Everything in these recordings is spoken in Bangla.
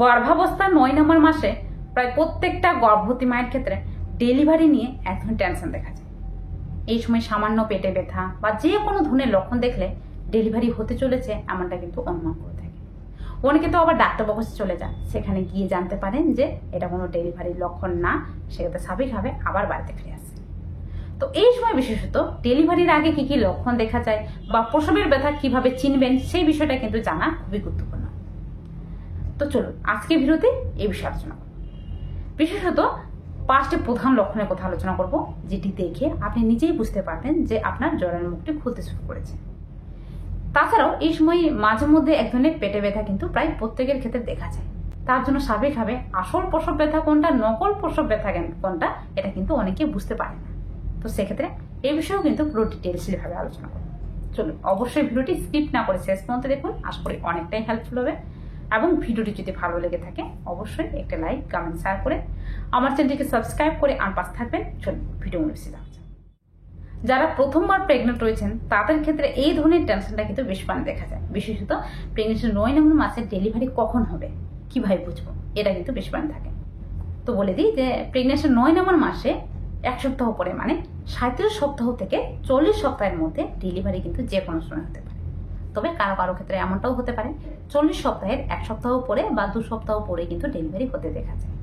গর্ভাবস্থার 9 নম্বর মাসে প্রায় প্রত্যেকটা গর্ভবতী মায়ের ক্ষেত্রে ডেলিভারি নিয়ে এক ধরনের টেনশন দেখা যায়। এই সময় সামান্য পেটে ব্যথা বা যে কোনো ধরনের লক্ষণ দেখলে ডেলিভারি হতে চলেছে এমনটা কিন্তু অনুমান করে থাকে। অনেকে তো আবার ডাক্তারবাবুর কাছে চলে যান, সেখানে গিয়ে জানতে পারেন যে এটা কোনো ডেলিভারির লক্ষণ না, সেক্ষেত্রে স্বাভাবিকভাবে আবার বাড়িতে ফিরে আসে। তো এই সময় বিশেষত ডেলিভারির আগে কি কি লক্ষণ দেখা যায় বা প্রসবের ব্যথা কিভাবে চিনবেন সেই বিষয়টা কিন্তু জানা খুবই গুরুত্বপূর্ণ। তো চলুন আজকে ভিডিওতে এই বিষয়ে আলোচনা করব। বিশেষত 5টি প্রধান লক্ষণের কথা আলোচনা করব, যেটি দেখে আপনি নিজেই বুঝতে পারবেন যে আপনার জ্বরের মুখটি খুলতে শুরু করেছে। তাছাড়াও এই সময় মাঝে মধ্যে এক ধরনের পেটে ব্যথা কিন্তু প্রায় প্রত্যেকের ক্ষেত্রে দেখা যায়। তার জন্য স্বাভাবিকভাবে আসল প্রসব ব্যথা কোনটা, নকল প্রসব ব্যথা কোনটা, এটা কিন্তু অনেকে বুঝতে পারে না। তো সেক্ষেত্রে এই বিষয়েও কিন্তু পুরো ডিটেলসলি ভাবে আলোচনা করব। চলুন অবশ্যই ভিডিওটি স্কিপ না করে শেষ পর্যন্ত দেখুন, আশা করি অনেকটাই হেল্পফুল হবে। এবং ভিডিওটি যদি ভালো লেগে থাকে অবশ্যই একটা লাইক, কমেন্ট, শেয়ার করে আমার চ্যানেলটিকে সাবস্ক্রাইব করে আমার পাশে থাকবেন। চলুন ভিডিও বেশি যাচ্ছে। যারা প্রথমবার প্রেগনেন্ট রয়েছেন তাদের ক্ষেত্রে এই ধরনের টেনশনটা কিন্তু বেশ দেখা যায়। বিশেষত প্রেগনেন্সির 9 নম্বর মাসে ডেলিভারি কখন হবে, কিভাবে বুঝবো, এটা কিন্তু বেশ থাকে। তো বলে দিই যে প্রেগনেন্সির 9 নম্বর মাসে 1 সপ্তাহ পরে মানে 37 সপ্তাহ থেকে 40 সপ্তাহের মধ্যে ডেলিভারি কিন্তু যে কোনো সময় হতে পারে। তবে কারো কারো ক্ষেত্রে এমনটাও হতে পারে 40 সপ্তাহের 1 সপ্তাহ পরে বা 2 সপ্তাহ পরে কিন্তু ডেলিভারি হতে দেখা যায়।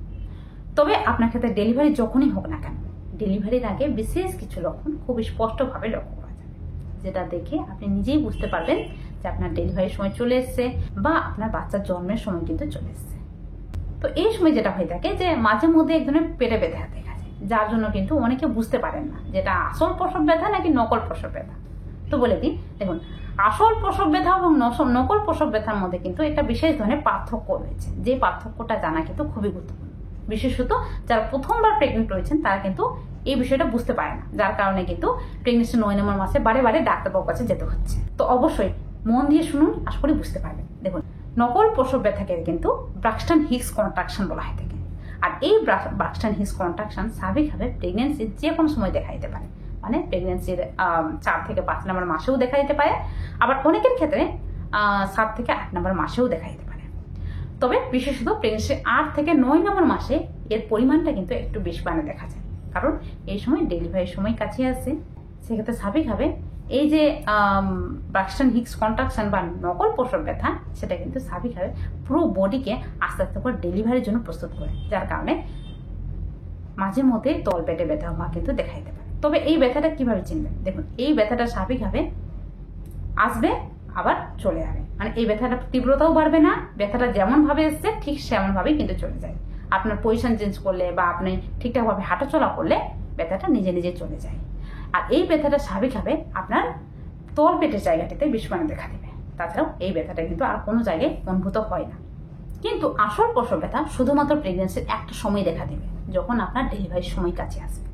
তবে আপনার ক্ষেত্রে ডেলিভারি যখনই হোক না কেন, ডেলিভারির আগে বিশেষ কিছু লক্ষণ খুব স্পষ্টভাবে লক্ষ্য করা যাবে, যেটা দেখে আপনি নিজেই বুঝতে পারবেন যে আপনার ডেলিভারির সময় চলে এসছে বা আপনার বাচ্চার জন্মের সময় কিন্তু চলে এসছে। তো এই সময় যেটা হয়ে থাকে যে মাঝে মধ্যে এক ধরনের পেটে ব্যথা দেখা যায়, যার জন্য কিন্তু অনেকে বুঝতে পারেন না যেটা আসল প্রসব ব্যথা নাকি নকল প্রসব ব্যথা। তো বলে দিই, দেখুন আসল প্রসব ব্যথা এবং নকল প্রসব ব্যথার মধ্যে কিন্তু একটা বিশেষ ধরনের পার্থক্য রয়েছে, যে পার্থক্যটা জানা কিন্তু খুবই গুরুত্বপূর্ণ। বিশেষত যারা প্রথমবার প্রেগনেন্ট রয়েছেন তারা কিন্তু এই বিষয়টা বুঝতে পারে না, যার কারণে কিন্তু প্রেগনেন্সি 9 নম্বর মাসে বারে বারে ডাক্তারবাবুর কাছে যেতে হচ্ছে। তো অবশ্যই মন দিয়ে শুনুন, আশা করি বুঝতে পারবেন। দেখুন নকল প্রসব ব্যথাকে কিন্তু ব্রাক্সটন হিক্স কন্ট্রাকশন বলা হয় থাকে। আর এই ব্রাক্সটন হিক্স কন্ট্রাকশন স্বাভাবিকভাবে প্রেগনেন্সির যে কোনো সময় দেখা দিতে পারে, মানে প্রেগনেন্সির 4 থেকে 5 নম্বর মাসেও দেখা দিতে পারে, আবার অনেকের ক্ষেত্রে 7 থেকে 8 নম্বর মাসেও দেখা দিতে পারে। তবে বিশেষত প্রেগনেন্সির 8 থেকে 9 নম্বর মাসে এর পরিমাণটা কিন্তু একটু বেশি দেখা যায়, কারণ এই সময় ডেলিভারির সময় কাছে আসে। সেক্ষেত্রে স্বাভাবিকভাবে এই যে ব্রাক্সটন হিক্স কন্ট্রাকশন বা নকল প্রসব ব্যথা, সেটা কিন্তু স্বাভাবিকভাবে পুরো বডিকে আস্তে আস্তে করে ডেলিভারির জন্য প্রস্তুত করে, যার কারণে মাঝে মধ্যে তল পেটে ব্যথা হওয়া কিন্তু দেখা দিতে পারে। তবে এই ব্যথাটা কিভাবে চিনবেন, দেখুন এই ব্যথাটা স্বাভাবিকভাবে আসবে আবার চলে যাবে, মানে এই ব্যথাটা তীব্রতাও বাড়বে না, ব্যথাটা যেমন ভাবে এসছে ঠিক সেমন ভাবেই কিন্তু চলে যায়। আপনার পজিশন চেঞ্জ করলে বা আপনি ঠিকঠাক ভাবে হাঁটাচলা করলে ব্যথাটা নিজে নিজে চলে যায়। আর এই ব্যথাটা স্বাভাবিকভাবে আপনার তল পেটের জায়গাটিতে বেশি দেখা দেবে। তাছাড়াও এই ব্যথাটা কিন্তু আর কোনো জায়গায় অনুভূত হয় না। কিন্তু আসল প্রসব ব্যথা শুধুমাত্র প্রেগনেন্সির একটা সময় দেখা দেবে, যখন আপনার ডেলিভারির সময় কাছে আসবে।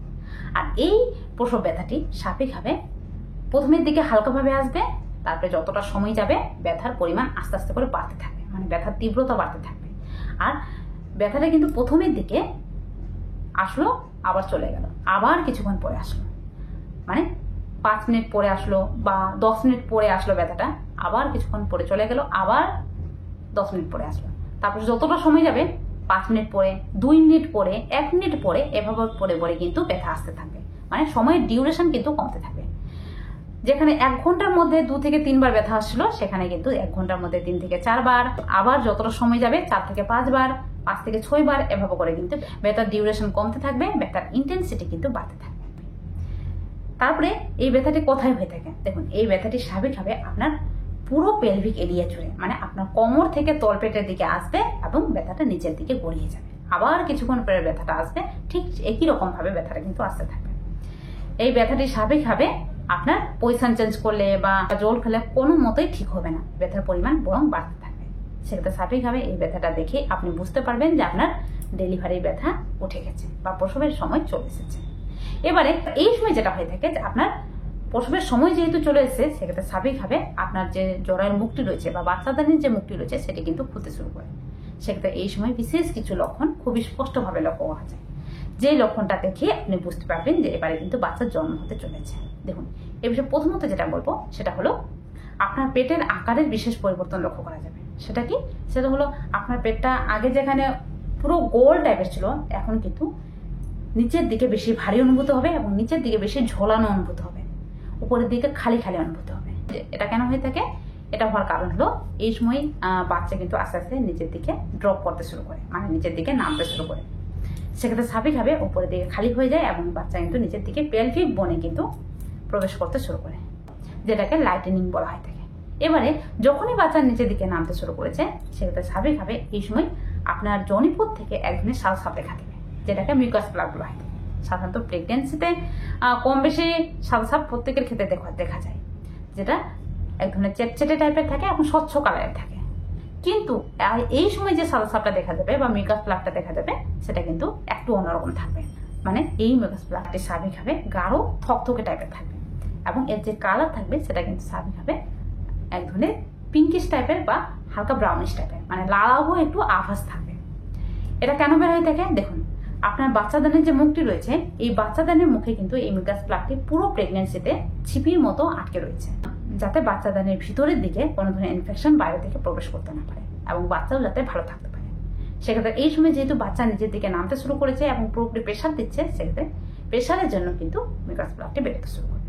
আর এই প্রসব ব্যথাটি স্বাভাবিকভাবে প্রথমের দিকে হালকাভাবে আসবে, তারপরে যতটা সময় যাবে ব্যথার পরিমাণ আস্তে আস্তে করে বাড়তে থাকবে, মানে ব্যথার তীব্রতা বাড়তে থাকবে। আর ব্যথাটা কিন্তু প্রথমের দিকে আসলো আবার চলে গেল, আবার কিছুক্ষণ পরে আসলো, মানে 5 মিনিট পরে আসলো বা 10 মিনিট পরে আসলো ব্যথাটা, আবার কিছুক্ষণ পরে চলে গেল, আবার 10 মিনিট পরে আসলো। তারপর যতটা সময় যাবে 5 মিনিট পরে, 2 মিনিট পরে, 1 মিনিট পরে, এভাবে পরে পরে কিন্তু ব্যথা আসতে থাকবে, মানে সময়ের ডিউরেশন কিন্তু কমতে থাকবে। যেখানে 1 ঘন্টার মধ্যে 2 থেকে 3 বার ব্যথা আসলো, সেখানে কিন্তু 1 ঘন্টার মধ্যে 3 থেকে 4 বার, আবার যতটা সময় যাবে 4 থেকে 5 বার, 5 থেকে 6 বার, এভাবে করে কিন্তু ব্যথার ডিউরেশন কমতে থাকবে, ব্যথার ইন্টেন্সিটি কিন্তু বাড়তে থাকবে। তারপরে এই ব্যথাটি কোথায় হয়ে থাকে, দেখুন এই ব্যথাটি স্বাভাবিকভাবে আপনার পুরো পেলভিক এরিয়া জুড়ে, মানে আপনার কোমর থেকে তলপেটের দিকে আসবে এবং ব্যথাটা নিচের দিকে গড়িয়ে যাবে, আবার কিছুক্ষণ পরে ব্যথাটা আসবে, ঠিক একই রকম ভাবে ব্যথাটা কিন্তু আসতে থাকবে। এই ব্যথাটি স্বাভাবিকভাবে আপনার পজিশন চেঞ্জ করলে বা জল খেলে কোনো মতোই ঠিক হবে না, ব্যথার পরিমাণ বরং বাড়তে থাকবে। সেক্ষেত্রে স্বাভাবিকভাবে এই ব্যথাটা দেখে আপনি বুঝতে পারবেন যে আপনার ডেলিভারির ব্যথা উঠে গেছে বা প্রসবের সময় চলে এসেছে। এবারে এই সময় যেটা হয়ে থাকে যে আপনার প্রসবের সময় যেহেতু চলে এসেছে, সেক্ষেত্রে স্বাভাবিকভাবে আপনার যে জরায়ুর মুখটি রয়েছে বা বাচ্চাদানির যে মুখটি রয়েছে সেটি কিন্তু খুলতে শুরু করে। সেক্ষেত্রে এই সময় বিশেষ কিছু লক্ষণ খুবই স্পষ্টভাবে লক্ষ্য করা যায়, যে লক্ষণটা দেখে আপনি বুঝতে পারবেন যে এবারে কিন্তু বাচ্চার জন্ম হতে চলেছে। দেখুন এই বিষয়ে প্রথমত যেটা বলবো সেটা হলো আপনার পেটের আকারের বিশেষ পরিবর্তন লক্ষ্য করা যাবে। সেটা কি? সেটা হলো আপনার পেটটা আগে যেখানে পুরো গোল টাইপের ছিল, এখন কিন্তু নিচের দিকে বেশি ভারী অনুভূত হবে এবং নিচের দিকে বেশি ঝোলানো অনুভূত হবে, উপরের দিকে খালি খালি অনুভূত হবে। এটা কেন হয়ে থাকে? এটা হওয়ার কারণ হলো এই সময় বাচ্চা কিন্তু আস্তে আস্তে নিচের দিকে ড্রপ করতে শুরু করে, মানে নিচের দিকে নামতে শুরু করে। সেক্ষেত্রে স্বাভাবিকভাবে উপরের দিকে খালি হয়ে যায় এবং বাচ্চা কিন্তু নিচের দিকে পেলভিক বোনে কিন্তু প্রবেশ করতে শুরু করে, যেটাকে লাইটেনিং বলা হয় থাকে। এবারে যখনই বাচ্চা নিচের দিকে নামতে শুরু করেছে, সেক্ষেত্রে স্বাভাবিকভাবে এই সময় আপনার যোনিপথ থেকে এক ধরনের সালসাপ দেখা দেবে, যেটাকে মিউকাস প্লাগ বলা হয়। সাধারণত প্রেগনেন্সিতে কম বেশি সালসাপ প্রত্যেকের ক্ষেত্রে দেখা যায়, যেটা এক ধরনের চেটচেটে টাইপের থাকে এবং স্বচ্ছ কালারের থাকে। কিন্তু এই সময় যে সালসাপটা দেখা যাবে বা মিউকাস প্লাগটা দেখা যাবে, সেটা কিন্তু একটু অন্যরকম থাকবে। মানে এই মিউকাস প্লাগটি স্বাভাবিকভাবে গাঢ় থকথকে টাইপের থাকবে এবং এর যে কালার থাকবে সেটা কিন্তু স্বাভাবিকভাবে এক ধরনের পিঙ্কিশ টাইপের বা হালকা ব্রাউনিশ টাইপের, মানে লালাভও একটু আভাস থাকবে। এটা কেন বের হয়ে থাকে? দেখুন, আপনার বাচ্চাদানের যে মুখটি রয়েছে, এই বাচ্চাদানের মুখে কিন্তু এই মিউকাস প্লাগটি পুরো প্রেগনেন্সিতে ছিপির মতো আটকে রয়েছে, যাতে বাচ্চাদানের ভিতরের দিকে কোনো ধরনের ইনফেকশন বাইরে থেকে প্রবেশ করতে না পারে এবং বাচ্চাও যাতে ভালো থাকতে পারে। সেক্ষেত্রে এই সময় যেহেতু বাচ্চা নিজের দিকে নামতে শুরু করেছে এবং পুরোপুরি প্রেশার দিচ্ছে, সেক্ষেত্রে প্রেশারের জন্য কিন্তু মিউকাস প্লাগটি বেরোতে শুরু করবে।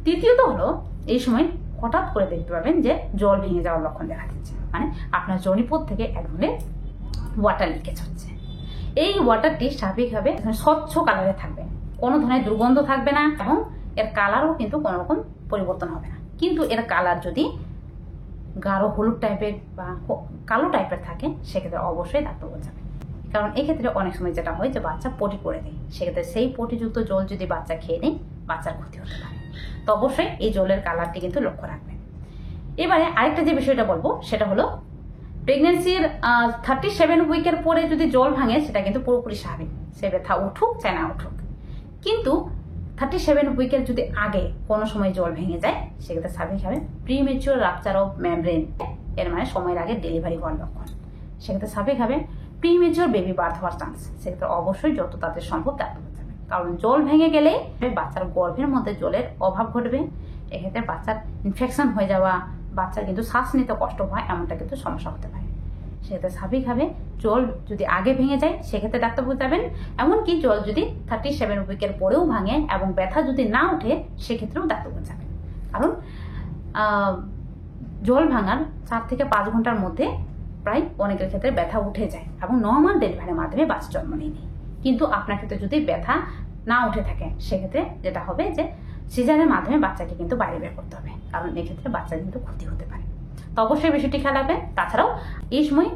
তৃতীয়ত হলো, এই সময় হঠাৎ করে দেখতে পাবেন যে জল ভেঙে যাওয়ার লক্ষণ দেখা দিচ্ছে, মানে আপনার যোনিপথ থেকে এক ধরনের ওয়াটার লিকেজ হচ্ছে। এই ওয়াটারটি স্বাভাবিকভাবে স্বচ্ছ কালারে থাকবে, কোনো ধরনের দুর্গন্ধ থাকবে না এবং এর কালারও কিন্তু কোনো রকম পরিবর্তন হবে না। কিন্তু এর কালার যদি গাঢ় হলুদ টাইপের বা কালো টাইপের থাকে, সেক্ষেত্রে অবশ্যই ডাক্তার বোঝাবে। কারণ এক্ষেত্রে অনেক সময় যেটা হয় যে বাচ্চা পটি করে দেয়, সেক্ষেত্রে সেই পটিযুক্ত জল যদি বাচ্চা খেয়ে নেয়, বাচ্চার ক্ষতি হতে পারে। তো অবশ্যই এই জলের কালারটি কিন্তু লক্ষ্য রাখবেন। এবারে আরেকটা যে বিষয়টা বলবো, সেটা হলো প্রেগনেন্সির 37 উইকের পরে যদি জল ভাঙে, সেটা কিন্তু পুরোপুরি স্বাভাবিক, সে ব্যথা উঠুক চায় না উঠুক। কিন্তু 37 উইকের যদি আগে কোনো সময় জল ভেঙে যায়, সেক্ষেত্রে স্বাভাবিকভাবে প্রিমেচিওর রাপচার অফ মেমব্রেন, এর মানে সময়ের আগে ডেলিভারি হওয়ার লক্ষণ। সেক্ষেত্রে স্বাভাবিকভাবে প্রিমেচিওর বেবি বার্থ হওয়ার চান্স। সেক্ষেত্রে অবশ্যই যত তাড়াতাড়ি সম্ভব ডাক্তার বোঝাবেন, কারণ জল ভেঙে গেলে বাচ্চার গর্ভের মধ্যে জলের অভাব ঘটবে। এক্ষেত্রে বাচ্চার ইনফেকশন হয়ে যাওয়া, বাচ্চার কিন্তু শ্বাস নিতে কষ্ট হয়, এমনটা কিন্তু সমস্যা হতে পারে। সেক্ষেত্রে স্বাভাবিকভাবে জল যদি আগে ভেঙে যায়, সেক্ষেত্রে ডাক্তার বোঝাবেন। এমনকি জল যদি 37 উইকের পরেও ভাঙে এবং ব্যথা যদি না ওঠে, সেক্ষেত্রেও ডাক্তার বোঝাবেন। কারণ জল ভাঙার 4 থেকে 5 ঘন্টার মধ্যে প্রায় অনেকের ক্ষেত্রে ব্যথা উঠে যায় এবং নর্মাল ডেলিভারির মাধ্যমে বাচ্চা জন্ম নেয়। কিন্তু আপনার ক্ষেত্রে যদি ব্যথা না উঠে থাকে, সেক্ষেত্রে যেটা হবে যে সিজারের মাধ্যমে বাচ্চাকে কিন্তু বাইরে বের করতে হবে, কারণ এক্ষেত্রে বাচ্চার কিন্তু ক্ষতি হতে পারে। তো অবশ্যই বিষয়টি খেয়াল রাখবেন। তাছাড়াও এই সময়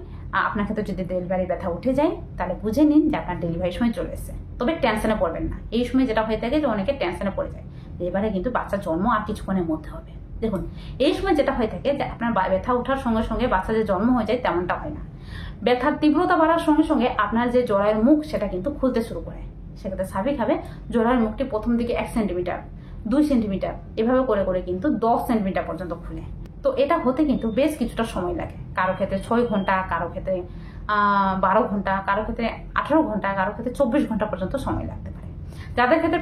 আপনার ক্ষেত্রে যদি ডেলিভারি ব্যথা উঠে যায়, তাহলে বুঝে নিন যে আপনার ডেলিভারির সময় চলে এসেছে। তবে টেনশনে পড়বেন না। এই সময় যেটা হয়ে থাকে যে অনেকে টেনশনে পড়ে যায়, এবারে কিন্তু বাচ্চা জন্ম আর কিছুক্ষণের মধ্যে হবে। দেখুন, এই সময় যেটা হয়ে থাকে যে আপনার ব্যথা ওঠার সঙ্গে সঙ্গে বাচ্চা যে জন্ম হয়ে যায়, তেমনটা হয় না। ব্যথার তীব্রতা বাড়ার সঙ্গে সঙ্গে আপনার যে জরায়ের মুখ, সেটা কিন্তু খুলতে শুরু করে। সেক্ষেত্রে স্বাভাবিকভাবে জরায়ের মুখটি প্রথম দিকে 1 সেন্টিমিটার, 2 সেন্টিমিটার, এভাবে করে করে কিন্তু 10 সেন্টিমিটার পর্যন্ত খুলে। তো এটা হতে কিন্তু বেশ কিছুটা সময় লাগে। কারো ক্ষেত্রে 6 ঘন্টা, কারো ক্ষেত্রে 12 ঘন্টা, কারো ক্ষেত্রে 18 ঘন্টা, কারো ক্ষেত্রে 24 ঘন্টা পর্যন্ত সময় লাগতে পারে। যাদের ক্ষেত্রে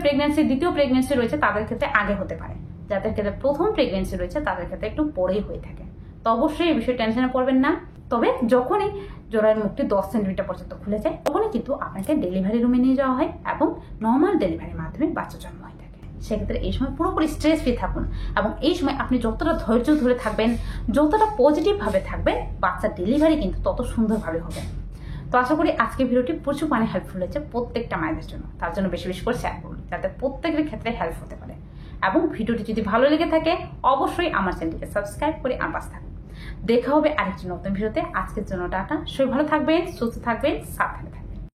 দ্বিতীয় প্রেগনেন্সি রয়েছে, তাদের ক্ষেত্রে আগে হতে পারে। যাদের ক্ষেত্রে প্রথম প্রেগনেন্সি রয়েছে, তাদের ক্ষেত্রে একটু পরেই হয়ে থাকে। তো অবশ্যই এই বিষয়ে টেনশনে পড়বেন না। তবে যখনই জরায়ের মুখটি 10 সেন্টিমিটার পর্যন্ত খুলে যায়, তখনই কিন্তু আপনাকে ডেলিভারি রুমে নিয়ে যাওয়া হয় এবং নর্মাল ডেলিভারির মাধ্যমে বাচ্চা জন্ম হয় থাকে। সেক্ষেত্রে এই সময় পুরোপুরি স্ট্রেস ফ্রি থাকুন এবং এই সময় আপনি যতটা ধৈর্য ধরে থাকবেন, যতটা পজিটিভভাবে থাকবেন, বাচ্চার ডেলিভারি কিন্তু তত সুন্দরভাবে হবে। তো আশা করি আজকের ভিডিওটি প্রচুর হেল্পফুল হয়েছে প্রত্যেকটা মায়েদের জন্য। তার জন্য বেশি বেশি করে শেয়ার করুন, যাতে প্রত্যেকের ক্ষেত্রে হেল্প হতে পারে। এবং ভিডিওটি যদি ভালো লেগে থাকে, অবশ্যই আমার চ্যানেলটিকে সাবস্ক্রাইব করে আমার পাশে থাকুন। দেখা হবে আরেকটি নতুন ভিডিওতে। আজকের জন্য টাটা। সবাই ভালো থাকবেন, সুস্থ থাকবেন, সাবধানে থাকবেন।